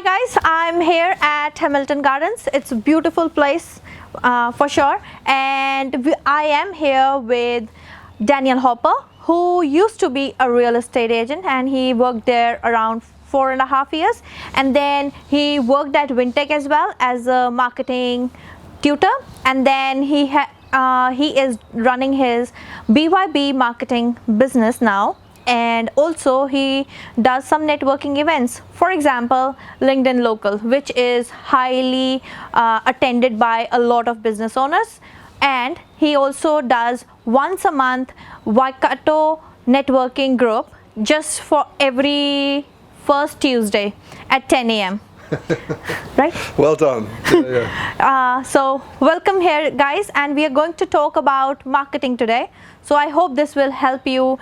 Hi guys, I'm here at Hamilton Gardens. It's a beautiful place for sure, and I am here with Daniel Hopper, who used to be a real estate agent, and he worked there around 4.5 years, and then he worked at Wintech as well as a marketing tutor, and then he is running his BYB Marketing business now. And also he does some networking events, for example LinkedIn Local, which is highly attended by a lot of business owners. And he also does once a month Waikato Networking Group, just for every first Tuesday at 10 a.m. Right? Well done. Yeah. So welcome here guys, and we are going to talk about marketing today. So I hope this will help you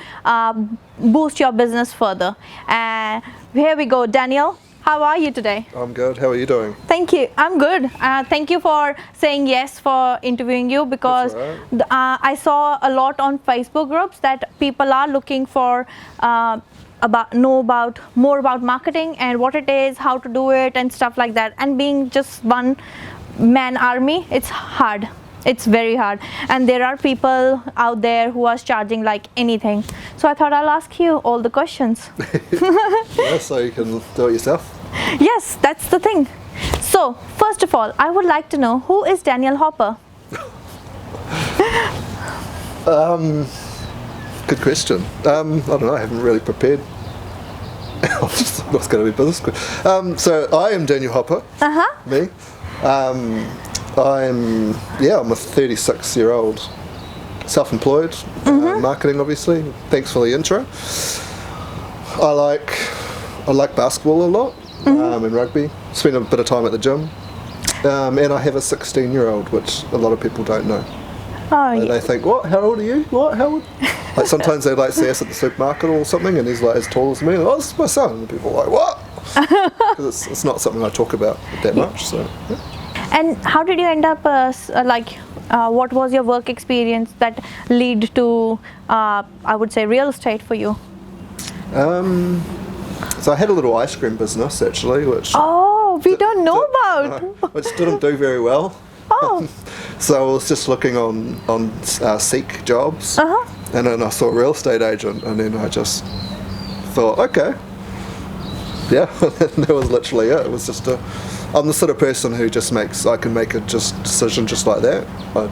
boost your business further. And here we go. Daniel, how are you today? I'm good. How are you doing? Thank you. I'm good. Thank you for saying yes for interviewing you, because I saw a lot on Facebook groups that people are looking for more about marketing and what it is, how to do it and stuff like that. And being just one man army, it's hard. It's very hard, and there are people out there who are charging like anything. So I thought I'll ask you all the questions. Yeah, so you can do it yourself. Yes, that's the thing. So first of all, I would like to know, who is Daniel Hopper? Good question. I don't know. I haven't really prepared. I just thought it was going to be business. So I am Daniel Hopper. Me. I'm a 36-year-old self-employed, marketing obviously. Thanks for the intro. I like basketball a lot, and rugby. Spend a bit of time at the gym, and I have a 16-year-old, which a lot of people don't know. Oh, and they think, what? How old are you? What? How old? Like sometimes they like see us at the supermarket or something, and he's like as tall as me. Oh, this is my son. And people are like, what? Because it's not something I talk about that much. So. Yeah. And how did you end up, what was your work experience that lead to, I would say, real estate for you? So I had a little ice cream business actually, which we don't know about. Which didn't do very well. Oh. So I was just looking on Seek jobs, and then I saw real estate agent, and then I just thought, okay, yeah, that was literally it. It was just I'm the sort of person who just I can make a decision just like that. I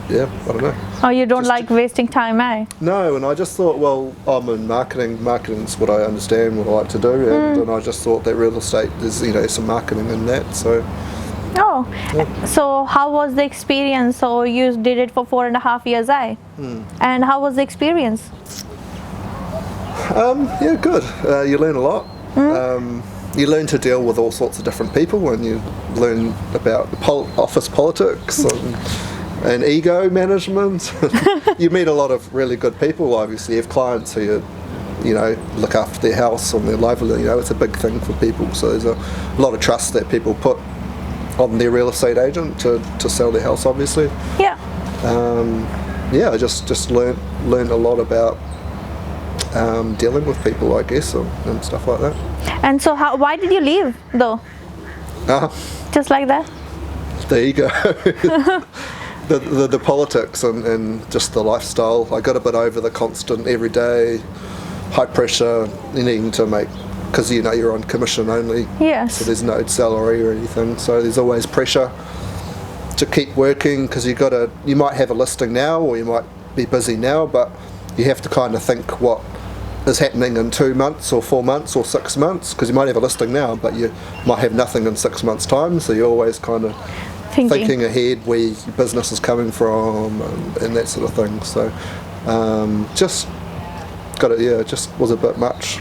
don't know. Oh, you don't like wasting time, eh? No, and I just thought, well, I'm in marketing. Marketing's what I understand, what I like to do, and I just thought that real estate, there's some marketing in that, so. Oh, so how was the experience? So you did it for 4.5 years, eh? And how was the experience? Yeah, good. You learn a lot. You learn to deal with all sorts of different people, and you learn about office politics and ego management. You meet a lot of really good people. Obviously, you have clients who look after their house and their livelihood. It's a big thing for people. So there's a lot of trust that people put on their real estate agent to sell their house, obviously. Yeah. I just learned a lot about dealing with people, I guess, and stuff like that. And so why did you leave though? Just like that? The ego. the politics and just the lifestyle. I got a bit over the constant every day high pressure, needing to make, because you're on commission only. Yes. So there's no salary or anything. So there's always pressure to keep working, because you might have a listing now, or you might be busy now, but you have to kind of think what is happening in 2 months or 4 months or 6 months, because you might have a listing now, but you might have nothing in 6 months' time. So you're always kind of thinking ahead where your business is coming from and that sort of thing. So just was a bit much.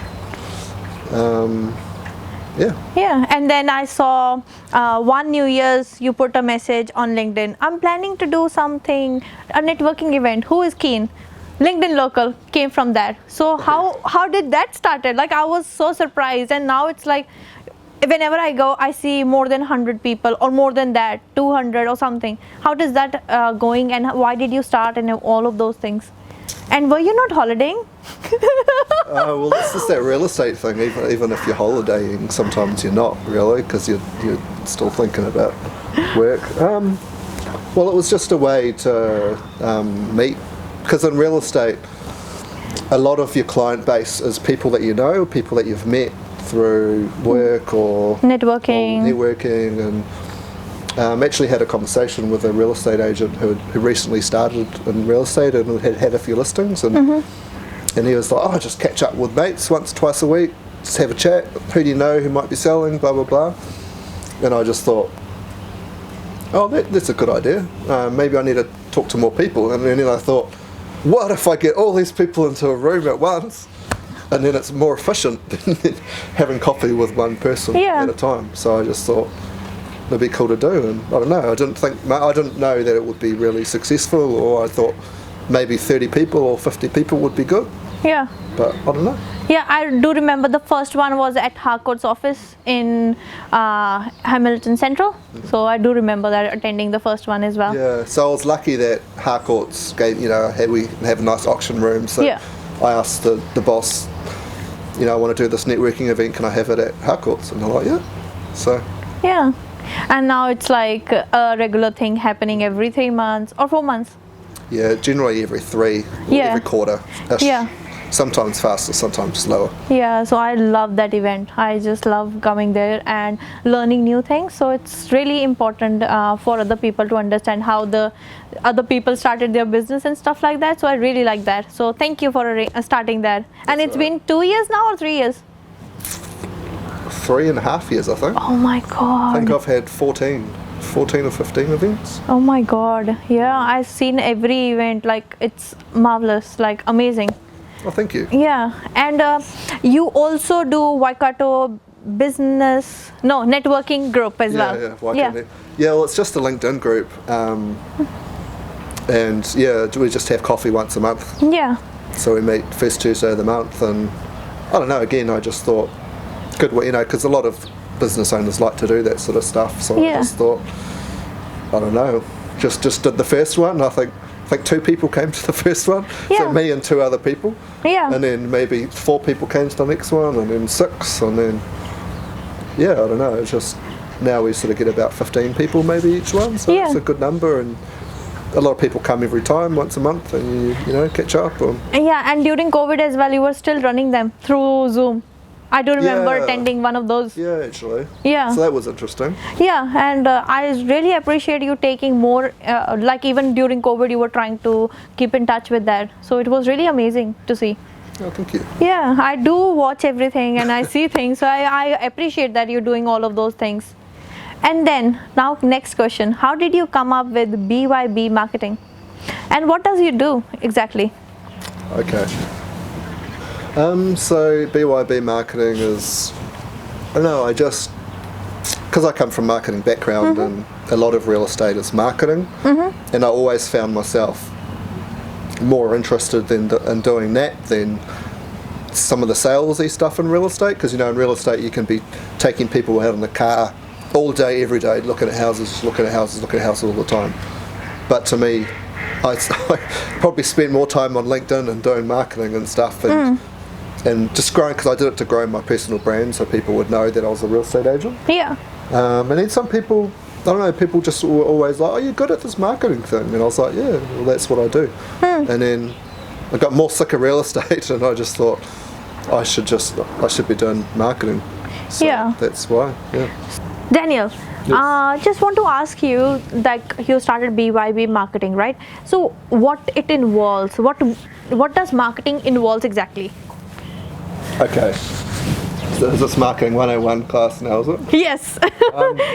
Yeah, and then I saw one New Year's you put a message on LinkedIn. I'm planning to do something, a networking event. Who is keen? LinkedIn Local came from that. So how did that started? Like, I was so surprised, and now it's like whenever I go, I see more than 100 people, or more than that, 200 or something. How does that going, and why did you start, and all of those things? And were you not holidaying? Well, it's just that real estate thing. Even if you're holidaying, sometimes you're not really, because you're still thinking about work. Well, it was just a way to meet, because in real estate, a lot of your client base is people that you know, people that you've met through work or Networking. and actually had a conversation with a real estate agent who recently started in real estate and had a few listings, and he was like, oh, just catch up with mates once, twice a week, just have a chat, who do you know who might be selling, blah, blah, blah. And I just thought, oh, that's a good idea. Maybe I need to talk to more people. And then I thought, what if I get all these people into a room at once? And then it's more efficient than having coffee with one person at a time. So I just thought it'd be cool to do. And I don't know, I didn't know that it would be really successful, or I thought maybe 30 people or 50 people would be good. Yeah. But I don't know. Yeah, I do remember the first one was at Harcourt's office in Hamilton Central. So I do remember that, attending the first one as well. Yeah, so I was lucky that Harcourt's gave, we have a nice auction room. So I asked the boss, I want to do this networking event, can I have it at Harcourt's? And they're like, yeah. So. Yeah. And now it's like a regular thing happening every 3 months or 4 months. Yeah, generally every every quarter. Yeah. Sometimes faster, sometimes slower. Yeah, so I love that event. I just love coming there and learning new things. So it's really important for other people to understand how the other people started their business and stuff like that. So I really like that. So thank you for starting that. And it's been 2 years now or 3 years? 3.5 years, I think. Oh my God. I think I've had 14 or 15 events. Oh my God. Yeah, I've seen every event. Like, it's marvelous, like amazing. Oh, thank you. Yeah, and you also do Waikato Networking Group as well. Yeah, Waikato. Yeah, well, it's just a LinkedIn group, and we just have coffee once a month. Yeah. So we meet first Tuesday of the month, and I don't know. Again, I just thought, good, because a lot of business owners like to do that sort of stuff. So I just thought, I don't know, just did the first one. I think 2 people came to the first one, so me and 2 other people, and then maybe 4 people came to the next one, and then 6, and then I don't know, it's just now we sort of get about 15 people maybe each one, so it's a good number, and a lot of people come every time, once a month, and you catch up. And during COVID as well, you were still running them through Zoom. I do remember attending one of those. Yeah, actually. Yeah. So that was interesting. Yeah, and I really appreciate you taking more, like even during COVID, you were trying to keep in touch with that. So it was really amazing to see. Oh, thank you. Yeah, I do watch everything and I see things. So I appreciate that you're doing all of those things. And then, now next question. How did you come up with BYB Marketing? And what does you do exactly? Okay. So BYB Marketing is, I don't know, because I come from marketing background, and a lot of real estate is marketing, and I always found myself more interested in doing that than some of the salesy stuff in real estate, because in real estate you can be taking people out in the car all day, every day, looking at houses all the time. But to me, I probably spend more time on LinkedIn and doing marketing and stuff, and just growing, because I did it to grow my personal brand so people would know that I was a real estate agent. Yeah. And then some people, I don't know, people just were always like, oh, you're good at this marketing thing. And I was like, yeah, well, that's what I do. And then I got more sick of real estate, and I just thought I should be doing marketing. So that's why, Daniel, just want to ask you, like, you started BYB Marketing, right? So what it involves, what does marketing involves exactly? Okay. So is this marketing 101 class now, is it? Yes.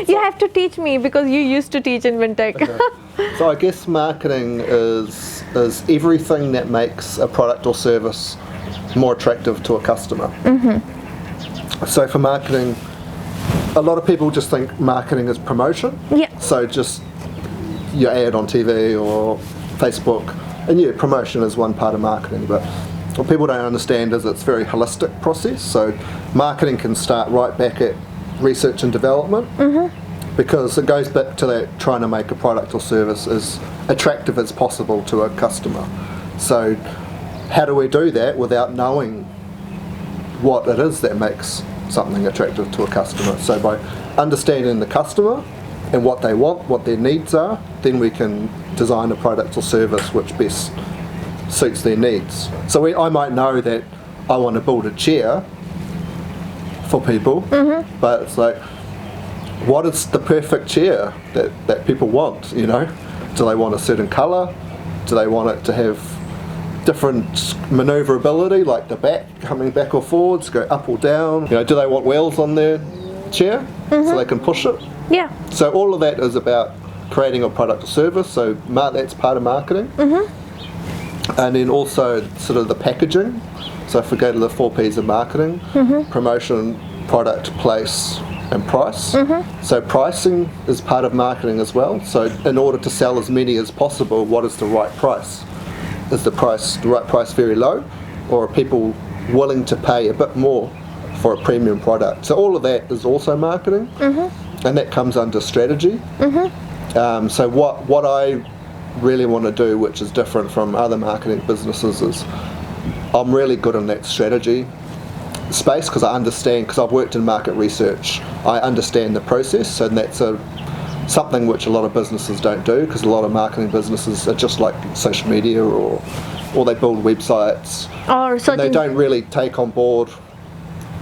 You have to teach me, because you used to teach in Wintec. Okay. So I guess marketing is everything that makes a product or service more attractive to a customer. So for marketing, a lot of people just think marketing is promotion. Yeah. So just your ad on TV or Facebook, and promotion is one part of marketing, but what people don't understand is it's a very holistic process. So marketing can start right back at research and development, because it goes back to that trying to make a product or service as attractive as possible to a customer. So how do we do that without knowing what it is that makes something attractive to a customer? So by understanding the customer and what they want, what their needs are, then we can design a product or service which best suits their needs. So I might know that I want to build a chair for people, but it's like, what is the perfect chair that people want, you know? Do they want a certain colour? Do they want it to have different manoeuvrability, like the back, coming back or forwards, go up or down? You know, do they want wheels on their chair so they can push it? Yeah. So all of that is about creating a product or service, so that's part of marketing. And then also sort of the packaging. So if we go to the 4 Ps of marketing, promotion, product, place, and price. So pricing is part of marketing as well. So in order to sell as many as possible, what is the right price? Is the right price very low, or are people willing to pay a bit more for a premium product? So all of that is also marketing, and that comes under strategy. So what I really want to do, which is different from other marketing businesses, is I'm really good in that strategy space because I understand, because I've worked in market research, I understand the process, and that's something which a lot of businesses don't do, because a lot of marketing businesses are just like social media, or they build websites, and they don't really take on board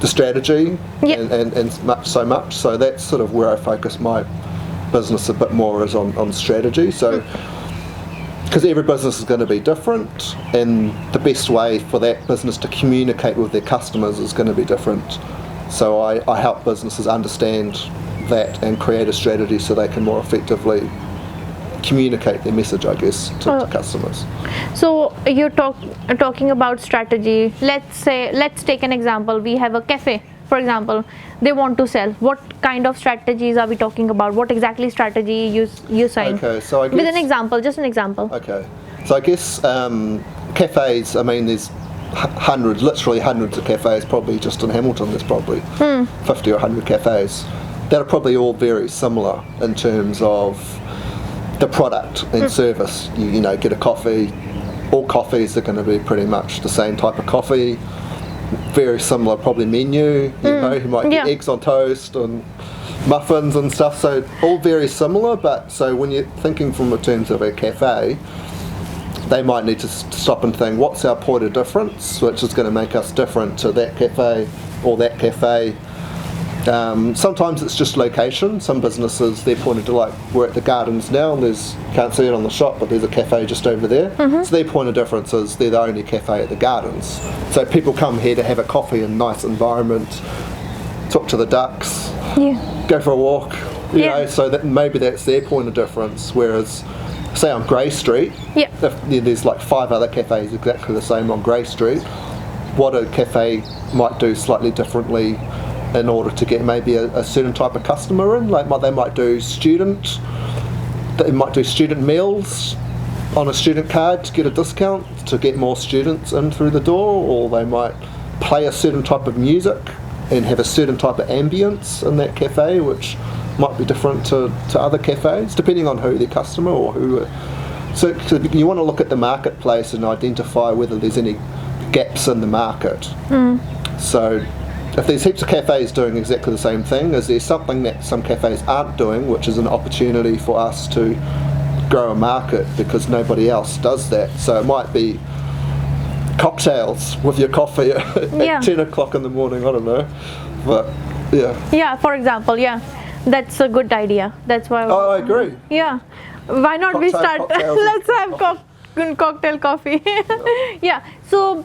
the strategy and so much. So that's sort of where I focus my business a bit more, is on strategy. So because every business is going to be different, and the best way for that business to communicate with their customers is going to be different. So I help businesses understand that and create a strategy so they can more effectively communicate their message, I guess, to customers. So you're talking about strategy. Let's take an example. We have a cafe, for example. They want to sell. What kind of strategies are we talking about? What exactly strategy you saying? Okay, so I guess, with an example, just an example. Okay, so I guess cafes. I mean, there's literally hundreds of cafes. Probably just in Hamilton, there's probably 50 or 100 cafes. That are probably all very similar in terms of the product and service. You know, get a coffee. All coffees are going to be pretty much the same type of coffee. Very similar probably menu, you know, you might get eggs on toast and muffins and stuff, so all very similar. But so when you're thinking from the terms of a cafe, they might need to stop and think, what's our point of difference, which is going to make us different to that cafe or that cafe. Sometimes it's just location. Some businesses, they're pointed to, like, we're at the Gardens now, and can't see it on the shop, but there's a cafe just over there. So their point of difference is they're the only cafe at the Gardens. So people come here to have a coffee in a nice environment, talk to the ducks, go for a walk, you know, so that maybe that's their point of difference. Whereas, say on Grey Street, if there's like 5 other cafes exactly the same on Grey Street, what a cafe might do slightly differently in order to get maybe a certain type of customer in. Like they might do student meals on a student card to get a discount to get more students in through the door, or they might play a certain type of music and have a certain type of ambience in that cafe, which might be different to other cafes, depending on who their customer or who. So you want to look at the marketplace and identify whether there's any gaps in the market. So if there's heaps of cafes doing exactly the same thing, is there something that some cafes aren't doing, which is an opportunity for us to grow a market because nobody else does that? So it might be cocktails with your coffee at 10 o'clock in the morning, I don't know. But yeah, for example, that's a good idea. That's why I agree. Why not we start let's have cocktail coffee. So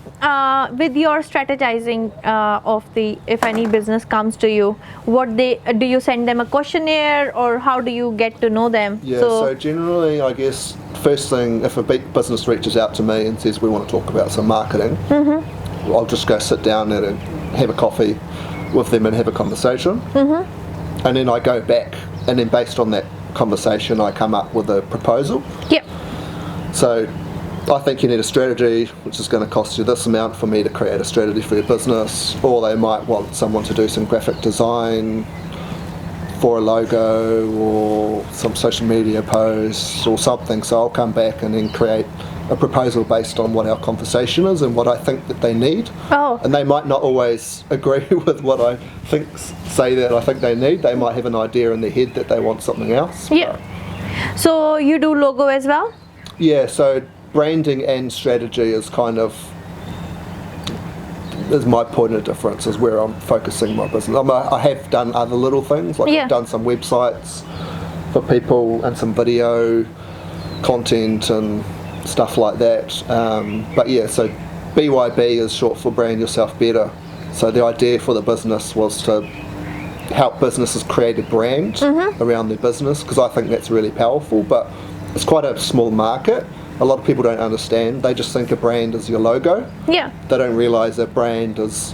with your strategizing of if any business comes to you, do you send them a questionnaire, or how do you get to know them? So generally, I guess first thing, if a big business reaches out to me and says we want to talk about some marketing, I'll just go sit down and have a coffee with them and have a conversation, and then I go back, and then based on that conversation I come up with a proposal. So I think you need a strategy which is going to cost you this amount for me to create a strategy for your business, or they might want someone to do some graphic design for a logo or some social media posts or something. So I'll come back and then create a proposal based on what our conversation is and what I think that they need. Oh. And they might not always agree with what I say that I think they need. They might have an idea in their head that they want something else. Yeah. So you do logo as well? Yeah, so branding and strategy is my point of difference, is where I'm focusing my business. I have done other little things, like Yeah. I've done some websites for people and some video content and stuff like that. But yeah, so BYB is short for Brand Yourself Better. So the idea for the business was to help businesses create a brand around their business, because I think that's really powerful, but it's quite a small market. A lot of people don't understand. They just think a brand is your logo. Yeah. They don't realise a brand is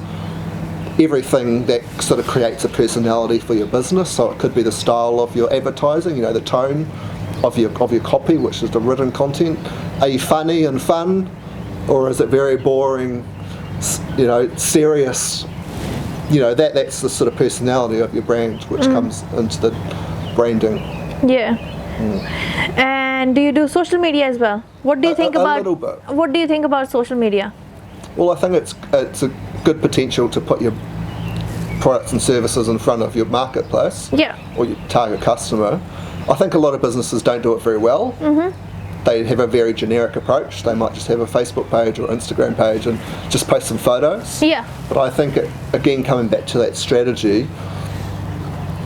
everything that sort of creates a personality for your business. So it could be the style of your advertising, you know, the tone of your copy, which is the written content. Are you funny and fun, or is it very boring, you know, serious? You know, that's the sort of personality of your brand, which comes into the branding. Yeah. And do you do social media as well? What do you think about? A little bit. What do you think about social media? Well, I think it's a good potential to put your products and services in front of your marketplace, Yeah. or your target customer. I think a lot of businesses don't do it very well. They have a very generic approach. They might just have a Facebook page or Instagram page and just post some photos. Yeah. But I think, again, coming back to that strategy,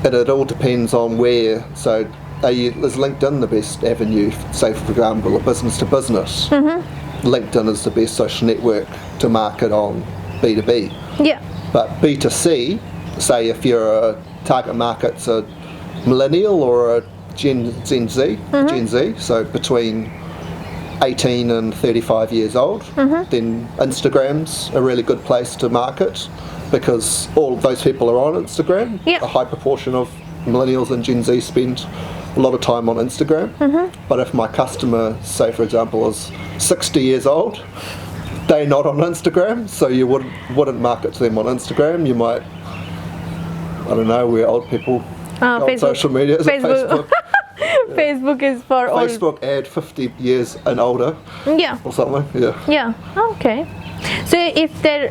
it all depends on where. So is LinkedIn the best avenue, say for example, a business to business? LinkedIn is the best social network to market on B2B. Yeah. But B2C, say if your target market's a millennial or a Gen Z, so between 18 and 35 years old, then Instagram's a really good place to market, because all of those people are on Instagram. Yeah. A high proportion of millennials and Gen Z spend a lot of time on Instagram. But if my customer, say for example, is 60 years old, they're not on Instagram, so you wouldn't market to them on Instagram. You might, I don't know, where old people go on Facebook. social media. Is it Facebook? Facebook is for old. Facebook ad 50 years and older, Yeah. or something. Yeah. Yeah. Okay. So if there,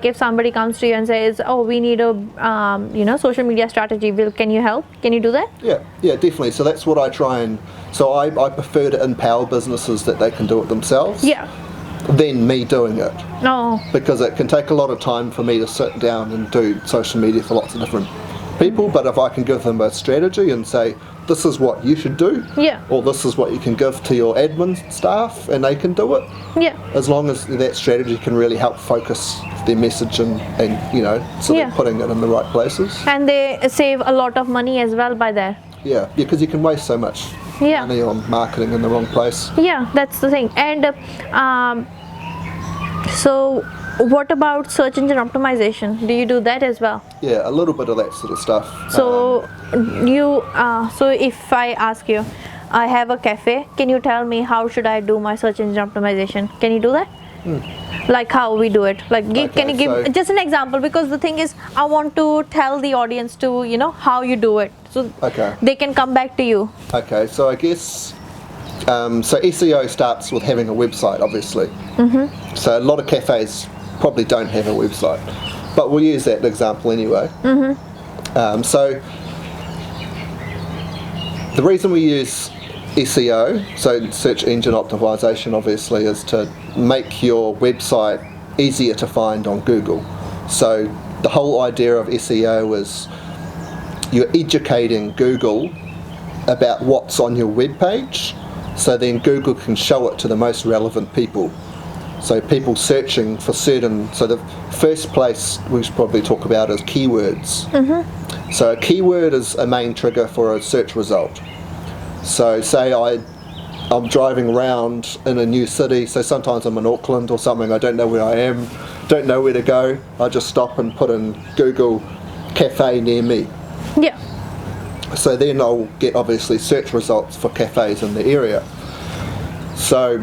if somebody comes to you and says, "Oh, we need a, social media strategy," can you help? Can you do that? Yeah, definitely. So that's what I try and. So I prefer to empower businesses that they can do it themselves. Yeah. Than me doing it, Oh. because it can take a lot of time for me to sit down and do social media for lots of different people. But if I can give them a strategy and say, this is what you should do, Yeah. or this is what you can give to your admin staff, and they can do it, Yeah. as long as that strategy can really help focus their message and so Yeah. they're putting it in the right places. And they save a lot of money as well by that. Yeah, because you can waste so much Yeah. money on marketing in the wrong place. Yeah, that's the thing. And so what about search engine optimization? Do you do that as well? Yeah, a little bit of that sort of stuff. So so if I ask you, I have a cafe, can you tell me how should I do my search engine optimization? Can you do that? Like how we do it? Like can you give so- just an example? Because the thing is, I want to tell the audience to how you do it, so Okay. they can come back to you. Okay, so I guess, so SEO starts with having a website, obviously. So a lot of cafes probably don't have a website, but we'll use that example anyway. So the reason we use SEO, so search engine optimization, obviously, is to make your website easier to find on Google. So the whole idea of SEO is you're educating Google about what's on your web page, so then Google can show it to the most relevant people. So people searching for certain, so the first place we should probably talk about is keywords. So a keyword is a main trigger for a search result. So say I'm driving around in a new city, so sometimes I'm in Auckland or something, I don't know where I am, don't know where to go, I just stop and put in Google cafe near me. Yeah. So then I'll get obviously search results for cafes in the area. So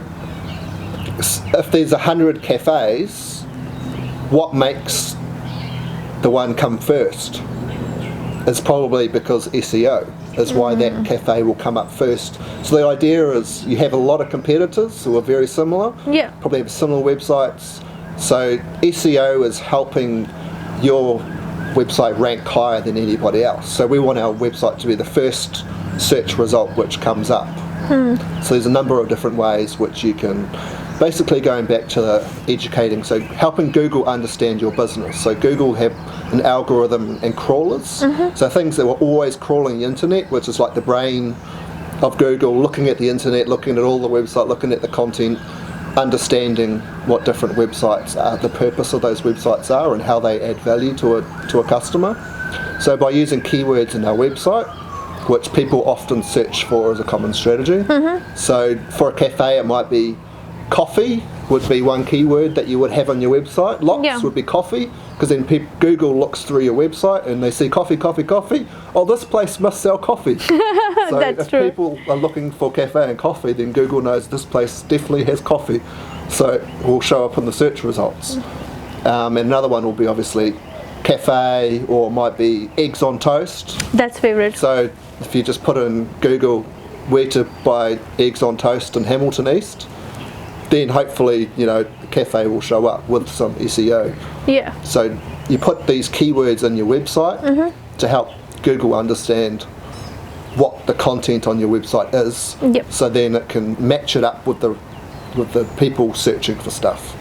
if there's 100 cafes, what makes the one come first? is probably because SEO is why that cafe will come up first. So the idea is you have a lot of competitors who are very similar, probably have similar websites. So SEO is helping your website rank higher than anybody else. So we want our website to be the first search result which comes up. So there's a number of different ways which you can, basically going back to the educating, so helping Google understand your business. So Google have an algorithm and crawlers, so things that were always crawling the internet, which is like the brain of Google, looking at the internet, looking at all the website, looking at the content, understanding what different websites are, the purpose of those websites are, and how they add value to a customer. So by using keywords in our website, which people often search for as a common strategy. So for a cafe, it might be coffee would be one keyword that you would have on your website. Lots would be coffee, because then Google looks through your website and they see coffee, coffee, coffee. Oh, this place must sell coffee. So if people are looking for cafe and coffee, then Google knows this place definitely has coffee. So it will show up in the search results. And another one will be obviously cafe, or it might be eggs on toast. That's favorite. So if you just put in Google where to buy eggs on toast in Hamilton East, then hopefully, the cafe will show up with some SEO. So you put these keywords in your website to help Google understand what the content on your website is. So then it can match it up with the people searching for stuff.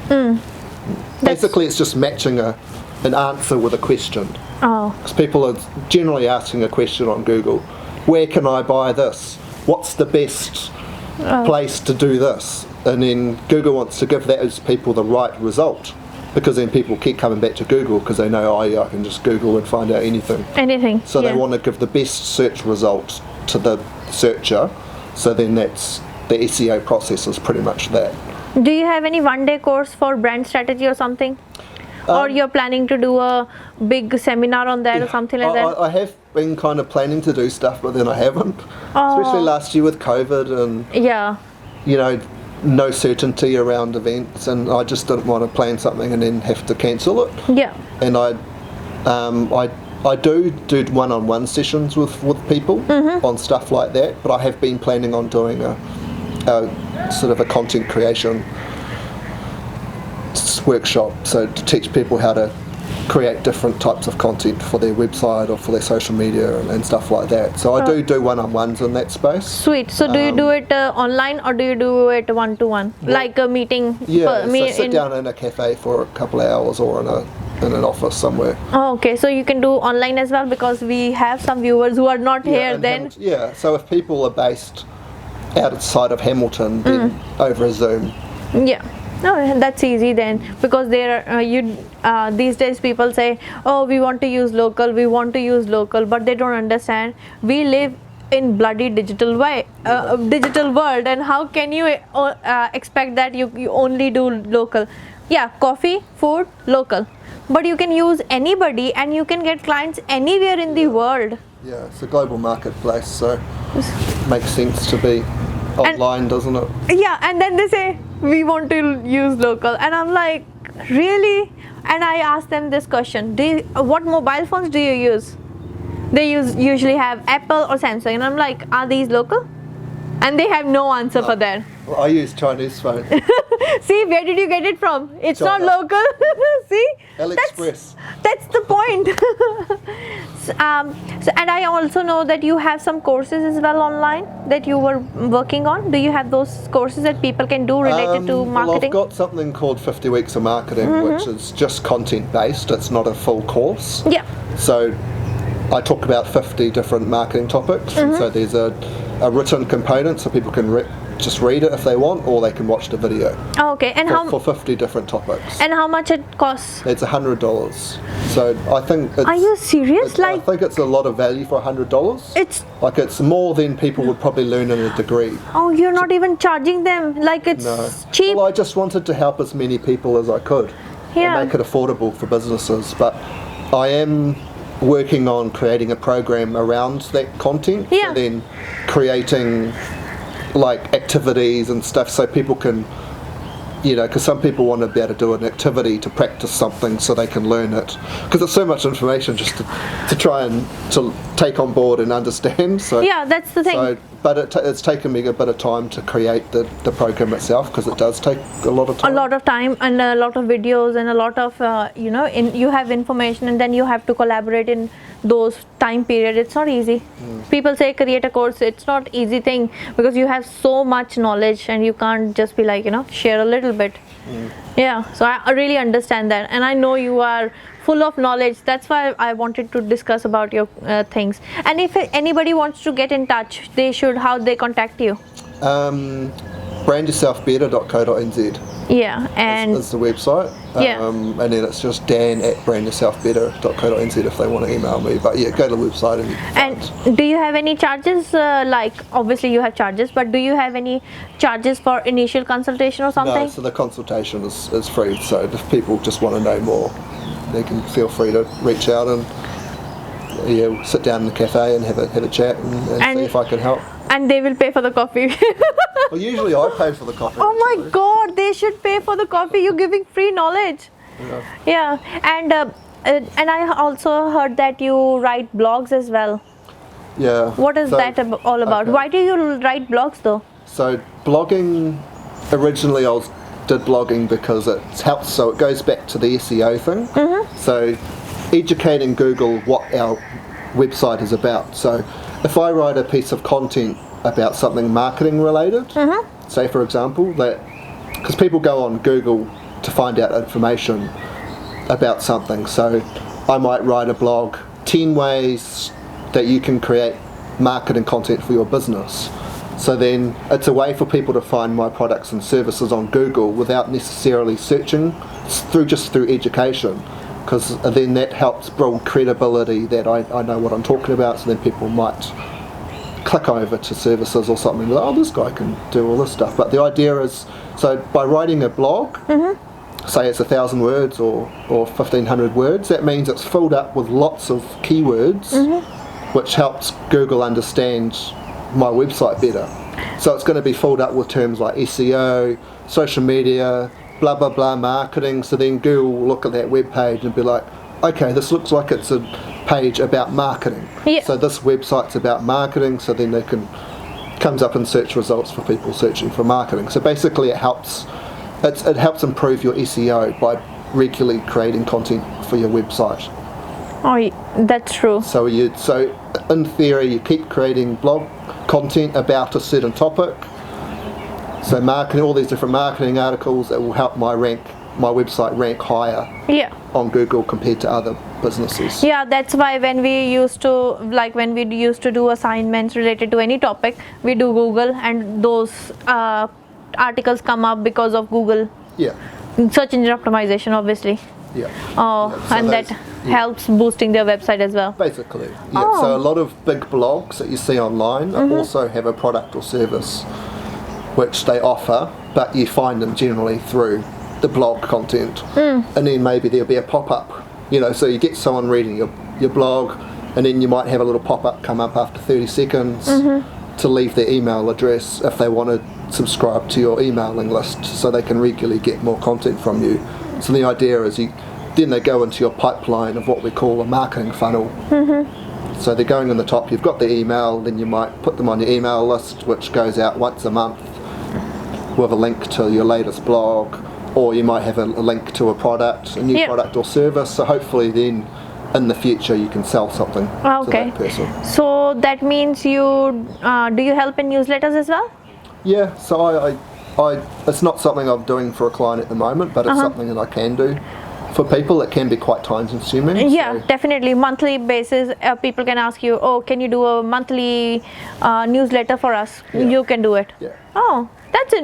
Basically, it's just matching an answer with a question. Because people are generally asking a question on Google: where can I buy this? What's the best place to do this? And then Google wants to give those people the right result, because then people keep coming back to Google because they know, I can just Google and find out anything. So they want to give the best search result to the searcher. So then that's the SEO process is pretty much that. Do you have any one-day course for brand strategy or something? Or you're planning to do a big seminar on that or something like that? I have been kind of planning to do stuff, but then I haven't. Especially last year with COVID and no certainty around events, and I just didn't want to plan something and then have to cancel it. And I do one-on-one sessions with people on stuff like that, but I have been planning on doing a sort of a content creation workshop, so to teach people how to create different types of content for their website or for their social media and stuff like that. So I do one-on-ones in that space. Sweet. So do you do it online, or do you do it one-to-one, like a meeting? So sit down in a cafe for a couple of hours, or in an office somewhere. Okay, so you can do online as well, because we have some viewers who are not here then. So if people are based outside of Hamilton, then over a Zoom. No, that's easy then, because these days people say, oh, we want to use local, but they don't understand we live in bloody digital world, and how can you expect that you only do local? Coffee, food, local, but you can use anybody and you can get clients anywhere in the world. It's a global marketplace, so it makes sense to be online, doesn't it? And then they say we want to use local, and I'm like, really? And I ask them this question: what mobile phones do you use? They usually have Apple or Samsung, and I'm like, are these local? And they have no answer for that. Well, I use Chinese phone. See, where did you get it from? It's China. not local. See, AliExpress. That's the point. And I also know that you have some courses as well online that you were working on. Do you have those courses that people can do related to marketing? Well, I've got something called 50 Weeks of Marketing, which is just content based. It's not a full course. So I talk about 50 different marketing topics. And so there's a written component, so people can just read it if they want, or they can watch the video. Okay, and for 50 different topics. And how much it costs? It's $100. So I think are you serious? I think it's a lot of value for $100. It's more than people would probably learn in a degree. Oh, you're not even charging them, like it's cheap? Well, I just wanted to help as many people as I could and make it affordable for businesses. But I am working on creating a program around that content. So then creating like activities and stuff, so people can you know, because some people want to be able to do an activity to practice something so they can learn it, because it's so much information just to try and to take on board and understand. So yeah, that's the thing. So, but it's taken me a bit of time to create the program itself, because it does take a lot of time. A lot of time and a lot of videos and a lot of you know, you have information and then you have to collaborate in those time period. It's not easy. People say create a course. It's not easy thing, because you have so much knowledge and you can't just be like, you know, share a little bit. Yeah, so I really understand that, and I know you are full of knowledge. That's why I wanted to discuss about your things. And if anybody wants to get in touch, they should, how they contact you? Brandyourselfbetter.co.nz. Yeah, and is the website. Yeah. And then it's just dan@brandyourselfbetter.co.nz if they want to email me. But yeah, go to the website and you can And find. do you have any charges? Like, obviously you have charges, but do you have any charges for initial consultation or something? No, so the consultation is free. So if people just want to know more, they can feel free to reach out and yeah, sit down in the cafe and have a chat and see if I can help. And they will pay for the coffee. Well, usually I pay for the coffee. Oh my actually. God, they should pay for the coffee. You're giving free knowledge. Yeah. Yeah, and I also heard that you write blogs as well. Yeah. What is So- that all about? okay. Why do you write blogs though? So blogging, originally did blogging because it helps, so it goes back to the SEO thing. So educating Google what our website is about. So if I write a piece of content about something marketing related, say for example, that because people go on Google to find out information about something, so I might write a blog, 10 ways that you can create marketing content for your business. So then it's a way for people to find my products and services on Google without necessarily searching, through education, because then that helps build credibility that I know what I'm talking about, so then people might click over to services or something, like, oh, this guy can do all this stuff. But the idea is, so by writing a blog, say it's 1,000 words or 1,500 words, that means it's filled up with lots of keywords, which helps Google understand my website better. So it's going to be filled up with terms like SEO, social media, blah blah blah, marketing. So then Google will look at that web page and be like, okay, this looks like it's a page about marketing. Yeah. So this website's about marketing, so then they comes up in search results for people searching for marketing. So basically it helps improve your SEO by regularly creating content for your website. Oh, that's true. So in theory, you keep creating blog content about a certain topic. So marketing, all these different marketing articles that will help my website rank higher on Google compared to other businesses. Yeah, that's why when we used to do assignments related to any topic, we do Google, and those articles come up because of Google. Yeah. Search engine optimization, obviously. Yeah. Oh, Yeah, so and that helps boosting their website as well. Basically, yeah. So a lot of big blogs that you see online also have a product or service which they offer, but you find them generally through the blog content. And then maybe there'll be a pop-up, so you get someone reading your blog, and then you might have a little pop-up come up after 30 seconds to leave their email address if they want to subscribe to your emailing list, so they can regularly get more content from you. So the idea is then they go into your pipeline of what we call a marketing funnel. So they're going on the top, you've got the email, then you might put them on your email list, which goes out once a month with a link to your latest blog, or you might have a link to a product, a new product or service. So hopefully then in the future you can sell something to that person. So that means you do you help in newsletters as well? Yeah, so I it's not something I'm doing for a client at the moment, but it's something that I can do for people. It can be quite time consuming. Yeah, definitely. Monthly basis, people can ask you, oh, can you do a monthly newsletter for us? You can do it. Yeah. Oh,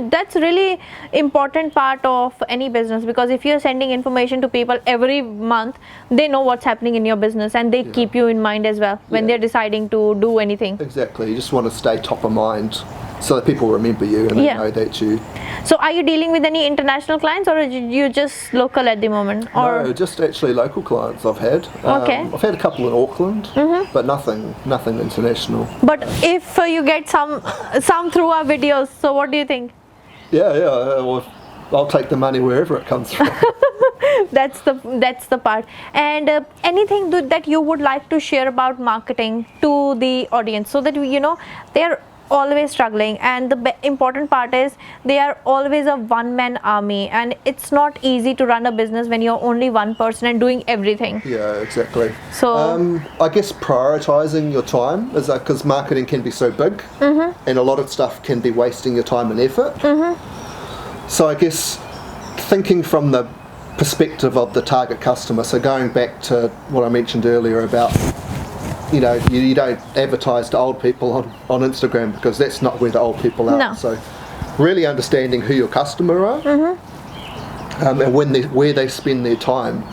that's really important part of any business, because if you're sending information to people every month, they know what's happening in your business, and they keep you in mind as well when they're deciding to do anything. Exactly. You just want to stay top of mind so that people remember you and they know that you... So are you dealing with any international clients, or are you just local at the moment? Or No, just actually local clients I've had. Okay. I've had a couple in Auckland, but nothing international. But if you get some through our videos, so what do you think? Yeah. Well, I'll take the money wherever it comes from. That's the part. And anything that you would like to share about marketing to the audience, so that they're always struggling, and the important part is they are always a one-man army, and it's not easy to run a business when you're only one person and doing everything. Yeah, exactly. So I guess prioritizing your time is because marketing can be so big, and a lot of stuff can be wasting your time and effort. So I guess thinking from the perspective of the target customer, so going back to what I mentioned earlier about you don't advertise to old people on Instagram, because that's not where the old people are. No. So really understanding who your customer are, and where they spend their time,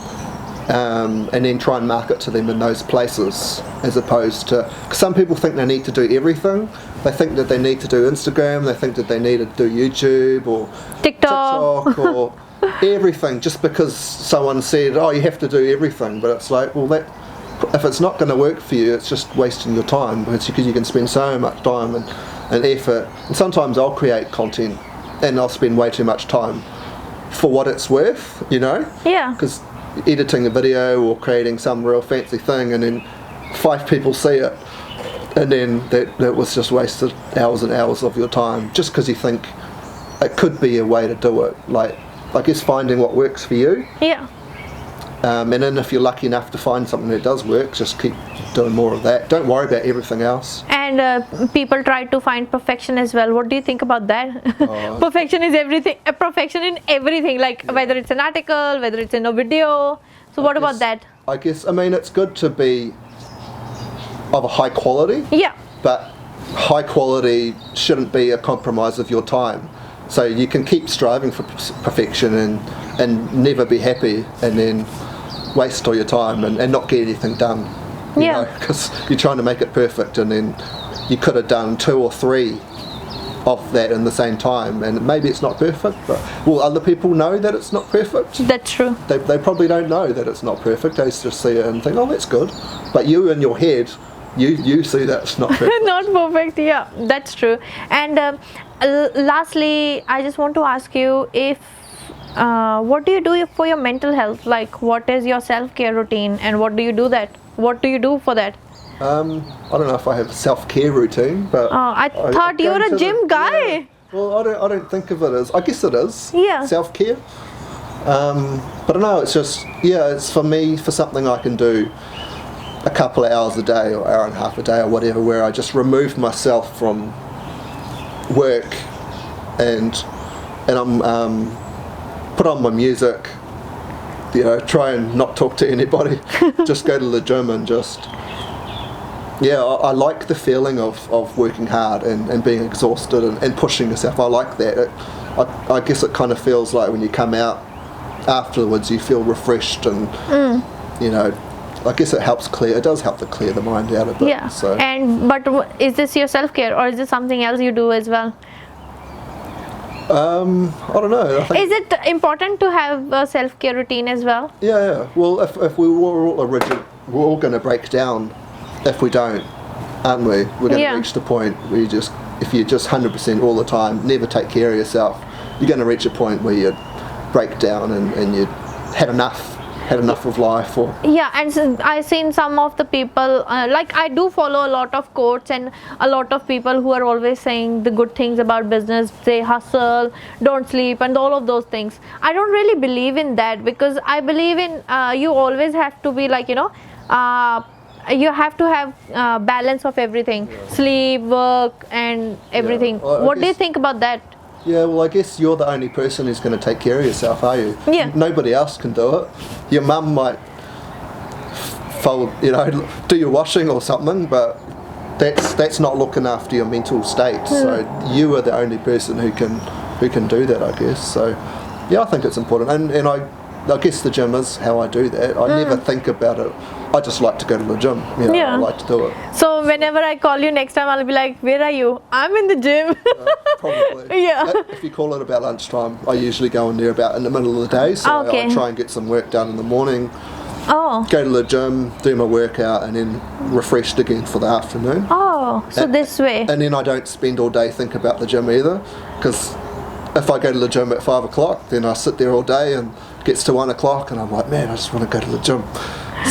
and then try and market to them in those places, as opposed to, cause some people think they need to do everything. They think that they need to do Instagram, they think that they need to do YouTube or TikTok or everything, just because someone said, oh, you have to do everything. But it's like, well, if it's not going to work for you, it's just wasting your time, because you can spend so much time and effort. And sometimes I'll create content and I'll spend way too much time for what it's worth, yeah, because editing a video or creating some real fancy thing, and then 5 people see it, and then that was just wasted hours and hours of your time, just because you think it could be a way to do it. Like, I guess finding what works for you. Yeah. And then if you're lucky enough to find something that does work, just keep doing more of that. Don't worry about everything else. And people try to find perfection as well. What do you think about that? Perfection is everything. Perfection in everything, like whether it's an article, whether it's in a video. So what about that? I guess, it's good to be of a high quality. Yeah. But high quality shouldn't be a compromise of your time. So you can keep striving for perfection and never be happy, and then waste all your time and not get anything done. Because you're trying to make it perfect, and then you could have done 2 or 3 of that in the same time, and maybe it's not perfect, but will other people know that it's not perfect? That's true. They probably don't know that it's not perfect. They just see it and think, oh, that's good. But you in your head, you see that it's not perfect. Not perfect, yeah, that's true. And lastly, I just want to ask you, if what do you do for your mental health? Like, what is your self-care routine, and what do you do for that? I don't know if I have a self-care routine, but I thought you were a gym guy. Yeah. Well, I don't think of it as, I guess it is, yeah, self-care. But I don't know, it's just, it's for me, for something I can do a couple of hours a day or hour and a half a day or whatever, where I just remove myself from work and I'm put on my music, try and not talk to anybody, just go to the gym and just, I like the feeling of working hard and being exhausted and pushing yourself. I like that. I guess it kind of feels like when you come out afterwards, you feel refreshed and, I guess it does help to clear the mind out a bit. Yeah. So. But is this your self-care, or is this something else you do as well? I don't know. I think, is it important to have a self-care routine as well? Yeah. Well, if we were all rigid, we're all going to break down if we don't, aren't we? We're going to reach the point where if you're just 100% all the time, never take care of yourself, you're going to reach a point where you break down and you had enough of life. And so I've seen some of the people, like I do follow a lot of quotes and a lot of people who are always saying the good things about business. They hustle, don't sleep, and all of those things. I don't really believe in that, because I believe in you always have to be like, you have to have balance of everything, sleep, work, and everything. Well, what do you think about that? Yeah, well, I guess you're the only person who's going to take care of yourself, are you? Yeah. Nobody else can do it. Your mum might fold, do your washing or something, but that's not looking after your mental state. So you are the only person who can do that, I guess. So I think it's important, and I guess the gym is how I do that. I never think about it. I just like to go to the gym. I like to do it. So whenever I call you next time, I'll be like, where are you? I'm in the gym. Probably. Yeah. If you call it about lunchtime, I usually go in there about in the middle of the day. So I try and get some work done in the morning. Oh. Go to the gym, do my workout, and then refreshed again for the afternoon. Oh, so this way. And then I don't spend all day thinking about the gym either, because if I go to the gym at 5 o'clock, then I sit there all day and gets to 1 o'clock and I'm like, man, I just want to go to the gym.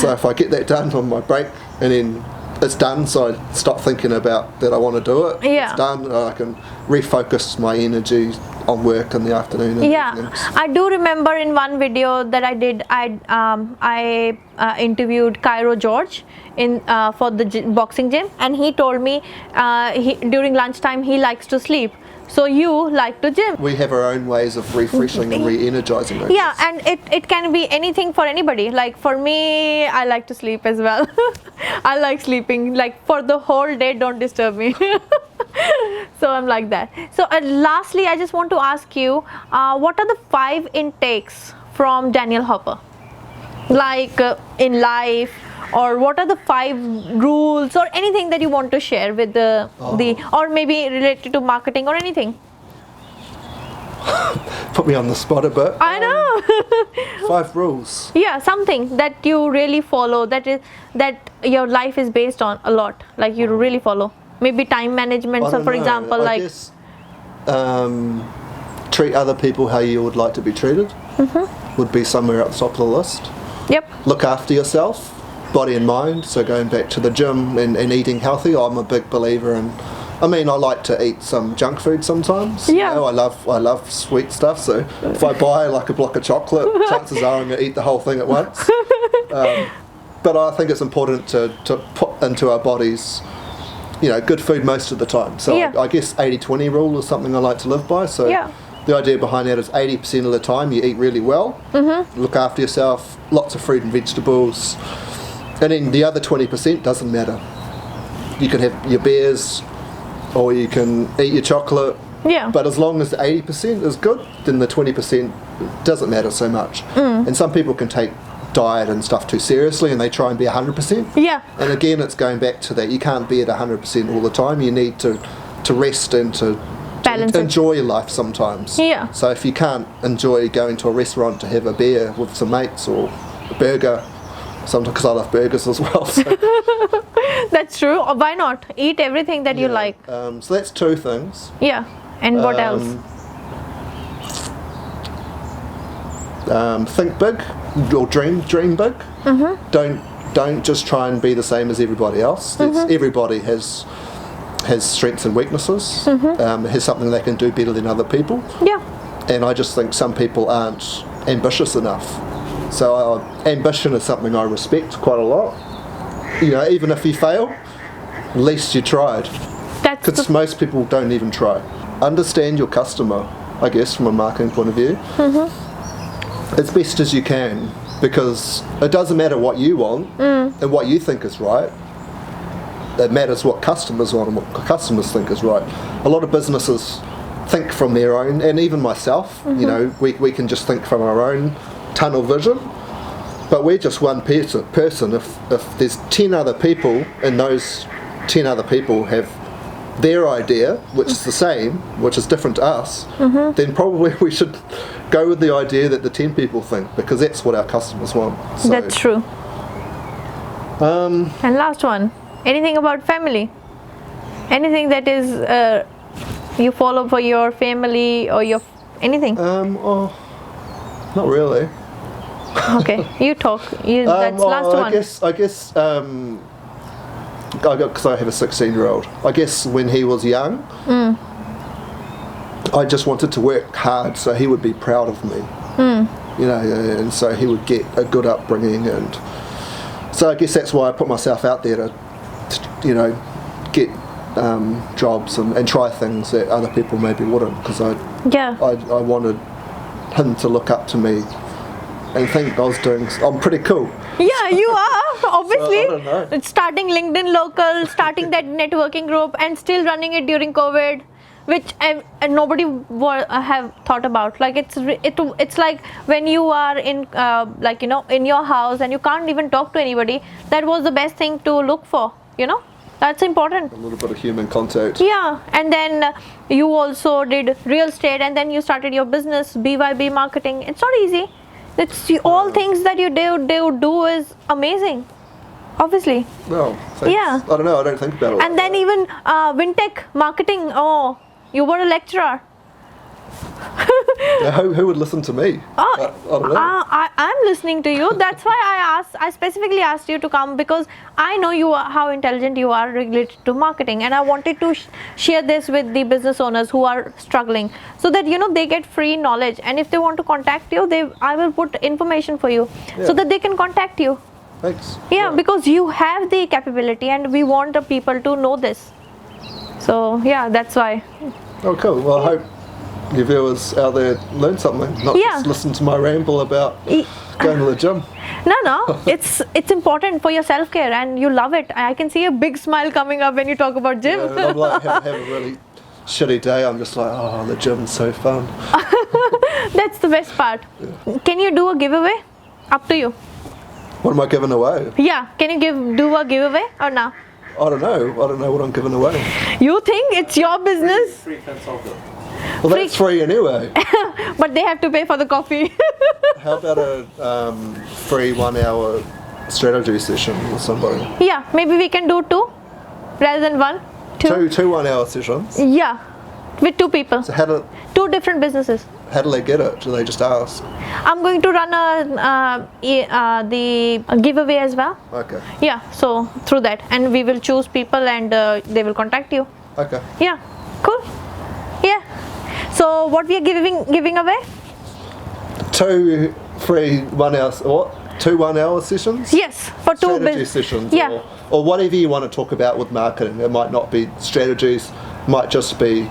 So if I get that done on my break and then it's done, so I stop thinking about that I want to do it. Yeah. It's done, I can refocus my energy on work in the afternoon. And Yeah, evenings. I do remember in one video that I did, I interviewed Cairo George in for the boxing gym, and he told me during lunchtime he likes to sleep. So you like to gym. We have our own ways of refreshing and re-energizing. I Yeah, guess. and it can be anything for anybody. Like for me, I like to sleep as well. I like sleeping. Like for the whole day, don't disturb me. So I'm like that. So lastly, I just want to ask you, what are the 5 intakes from Daniel Hopper? Like in life, or what are the 5 rules or anything that you want to share with the or maybe related to marketing or anything? Put me on the spot a bit. I know. 5 rules. Yeah, something that you really follow, that your life is based on a lot, like you really follow. Maybe time management. I So don't for know. example, I like guess, treat other people how you would like to be treated would be somewhere at the top of the list. yep. Look after yourself, body and mind. So going back to the gym and eating healthy, I'm a big believer in. I mean, I like to eat some junk food sometimes. Yeah. You know, I love sweet stuff. So if I buy like a block of chocolate, chances are I'm going to eat the whole thing at once. But I think it's important to put into our bodies, you know, good food most of the time. So Yeah. I guess 80-20 rule is something I like to live by. So Yeah. the idea behind that is 80% of the time you eat really well, look after yourself, lots of fruit and vegetables, and then the other 20% doesn't matter. You can have your beers or you can eat your chocolate, Yeah. but as long as the 80% is good, then the 20% doesn't matter so much. And some people can take diet and stuff too seriously and they try and be 100%. Yeah. And again, it's going back to that. You can't be at 100% all the time. You need to rest and to Balance it. enjoy life sometimes. Yeah. So if you can't enjoy going to a restaurant to have a beer with some mates or a burger, sometimes because I love burgers as well. So, That's true. Or why not? Eat everything that you like. so that's 2 things. Yeah. And what else? Think big or dream big. Don't just try and be the same as everybody else. Everybody has strengths and weaknesses. Has something they can do better than other people. Yeah. And I just think some people aren't ambitious enough. So ambition is something I respect quite a lot. You know, even if you fail, at least you tried. That's Because most people don't even try. Understand your customer, I guess, from a marketing point of view, as best as you can, because it doesn't matter what you want and what you think is right. It matters what customers want and what customers think is right. A lot of businesses think from their own, and even myself, you know, we can just think from our own tunnel vision, but we're just one person. If there's 10 other people and those 10 other people have their idea, which is the same, which is different to us, then probably we should go with the idea that the 10 people think, because that's what our customers want. So, That's true. And last one, anything about family? Anything that is you follow for your family or your anything? Not really. Okay, you talk. That's last one. I guess because I have a 16-year-old. I guess when he was young, I just wanted to work hard so he would be proud of me. You know, and so he would get a good upbringing, and so I guess that's why I put myself out there to you know, get jobs and try things that other people maybe wouldn't, because I wanted him to look up to me and think I'm pretty cool. Yeah, you are obviously. So, I don't know. Starting LinkedIn Local, starting that networking group, and still running it during COVID, which nobody have thought about. Like it's like when you are in like, you know, in your house and you can't even talk to anybody. That was the best thing to look for. You know, that's important. A little bit of human contact. Yeah, and then you also did real estate, and then you started your business, BYB Marketing. It's not easy. It's all things that you do is amazing, obviously. Well, thanks. Yeah. I don't know. I don't think about it. And then even Wintech Marketing. Oh, you were a lecturer. Now, who would listen to me? Oh, I don't know. I'm listening to you. That's why I specifically asked you to come, because I know how intelligent you are related to marketing, and I wanted to share this with the business owners who are struggling, so that they get free knowledge, and if they want to contact you, I will put information for you, so that they can contact you. Thanks. Yeah, because you have the capability, and we want the people to know this. So yeah, that's why. Oh, cool. Well, I hope your viewers out there learn something, not just listen to my ramble about going to the gym. No, it's important for your self-care, and you love it. I can see a big smile coming up when you talk about gym. Yeah, and I'm like, have a really shitty day, I'm just like, oh, the gym's so fun. That's the best part. Yeah. Can you do a giveaway? Up to you. What am I giving away? Yeah, can you do a giveaway or no? I don't know what I'm giving away. You think it's your business? Free consultant. Well, that's free anyway. But they have to pay for the coffee. How about a free 1 hour strategy session with somebody? Yeah, maybe we can do 2 rather than 1. Two 1 hour sessions? Yeah, with 2 people. So 2 different businesses. How do they get it? Do they just ask? I'm going to run the giveaway as well. Okay. Yeah, so through that, and we will choose people, and they will contact you. Okay. Yeah, cool. Yeah. So what we are giving away? 2 free 1 hour, what? 2 1 hour sessions? Yes, for 2 strategy sessions. Yeah. Or whatever you want to talk about with marketing. It might not be strategies, might just be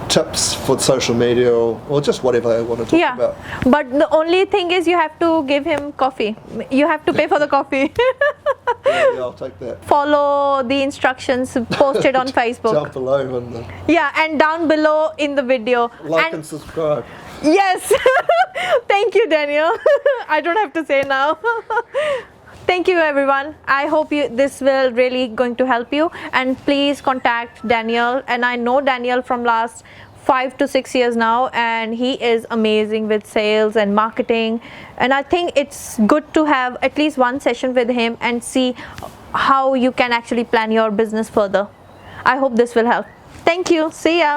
tips for social media, or just whatever they want to talk about. But the only thing is you have to give him coffee. You have to pay for the coffee. Yeah, I'll take that. Follow the instructions posted on Facebook. Jump below and Yeah, and down below in the video. like and subscribe. Yes. Thank you, Daniel. I don't have to say now. Thank you, everyone. I hope this will really going to help you, and please contact Daniel. And I know Daniel from last 5 to 6 years now, and he is amazing with sales and marketing, and I think it's good to have at least 1 session with him and see how you can actually plan your business further. I hope this will help. Thank you. See ya.